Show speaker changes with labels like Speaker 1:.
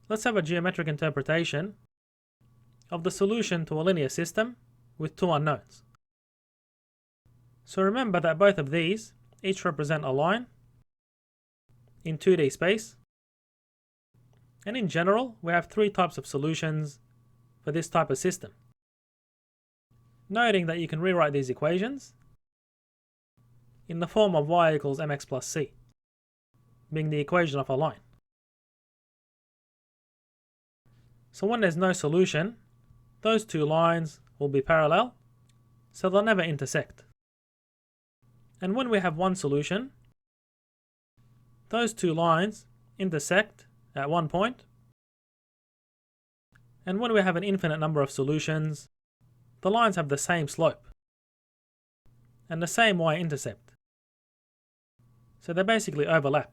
Speaker 1: Let's have a geometric interpretation of the solution to a linear system with two unknowns. So remember that both of these each represent a line in 2D space, and in general we have three types of solutions for this type of system. Noting that you can rewrite these equations in the form of y equals mx plus c, being the equation of a line. So when there's no solution, those two lines will be parallel, so they'll never intersect. And when we have one solution, those two lines intersect at one point. And when we have an infinite number of solutions, the lines have the same slope and the same y-intercept. So they basically overlap.